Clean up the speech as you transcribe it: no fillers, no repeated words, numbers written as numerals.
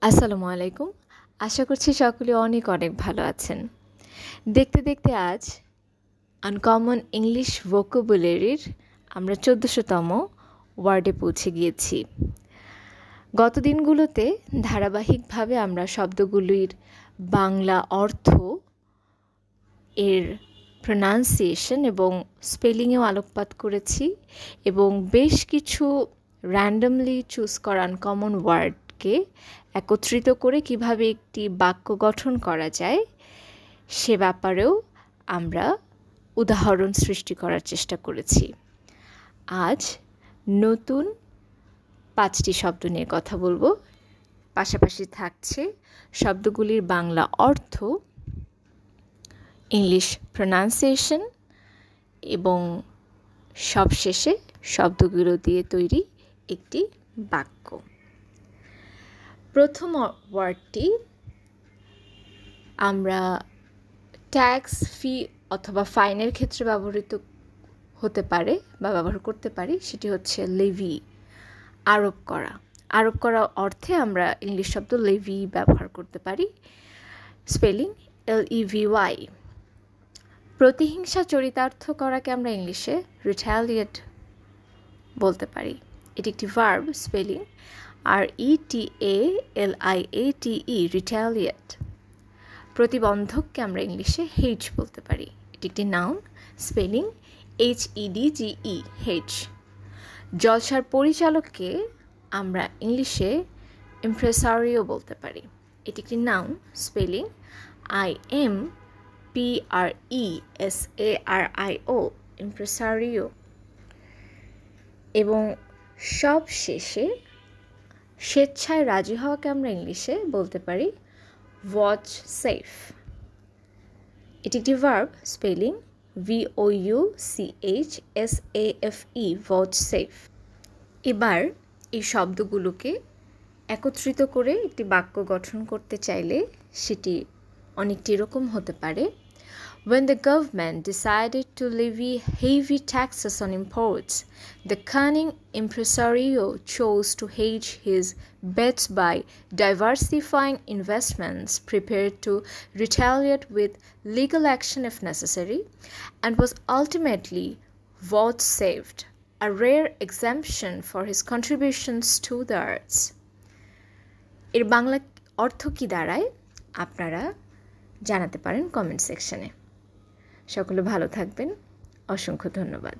আসসালামু আলাইকুম। আশা করছি সকলে অনেক অনেক ভালো আছেন। দেখতে দেখতে আজ আনকমন ইংলিশ ভোকাবুলারির আমরা ১৪০০তম ওয়ার্ডে পৌঁছে গিয়েছি। গত দিনগুলোতে ধারাবাহিকভাবে আমরা শব্দগুলির বাংলা অর্থ, এর প্রনাউন্সিয়েশন এবং স্পেলিংয়েও আলোকপাত করেছি এবং বেশ কিছু র্যান্ডমলি চুজ করা আনকমন ওয়ার্ডকে একত্রিত করে কিভাবে একটি বাক্য গঠন করা যায় সে ব্যাপারেও আমরা উদাহরণ সৃষ্টি করার চেষ্টা করেছি। আজ নতুন ৫টি শব্দ নিয়ে কথা বলবো। পাশাপাশি থাকছে শব্দগুলির বাংলা অর্থ, ইংলিশ প্রনাউন্সিয়েশন এবং সবশেষে শব্দগুলো দিয়ে তৈরি একটি বাক্য। প্রথম ওয়ার্ডটি আমরা ট্যাক্স, ফি অথবা ফাইনের ক্ষেত্রে ব্যবহৃত হতে পারে বা ব্যবহার করতে পারি, সেটি হচ্ছে লেভি, আরোপ করা। আরোপ করা অর্থে আমরা ইংলিশ শব্দ লেভি ব্যবহার করতে পারি। Spelling LEVY। প্রতিহিংসা চরিতার্থ করাকে আমরা ইংলিশে রিটালিয়েট বলতে পারি। এটি একটি ভার্ব, স্পেলিং RETALIATE, রিটালিয়েট। প্রতিবন্ধককে আমরা ইংলিশে হেজ বলতে পারি। এটি একটি নাউন, স্পেলিং HEDGE, হেজ। জলসার পরিচালককে আমরা ইংলিশে ইমপ্রেসারিও বলতে পারি। এটি একটি নাউন, স্পেলিং IMPRESARIO, ইমপ্রেসারিও। এবং সব শেষে স্বেচ্ছায় রাজি হওয়াকে আমরা ইংলিশে বলতে পারি vouchsafe। এটি একটি ভার্ব, স্পেলিং VOUCHSAFE, vouchsafe। এবার এই শব্দগুলোকে একত্রিত করে একটি বাক্য গঠন করতে চাইলে সেটি অনেকটি এরকম হতে পারে। When the government decided to levy heavy taxes on imports, the cunning impresario chose to hedge his bets by diversifying investments, prepared to retaliate with legal action if necessary, and was ultimately vouchsafed a rare exemption for his contributions to the arts. এর বাংলা অর্থ কী দাঁড়ায় আপনারা জানাতে পারেন comment সেকশনে। সকলে ভালো থাকবেন। অসংখ্য ধন্যবাদ।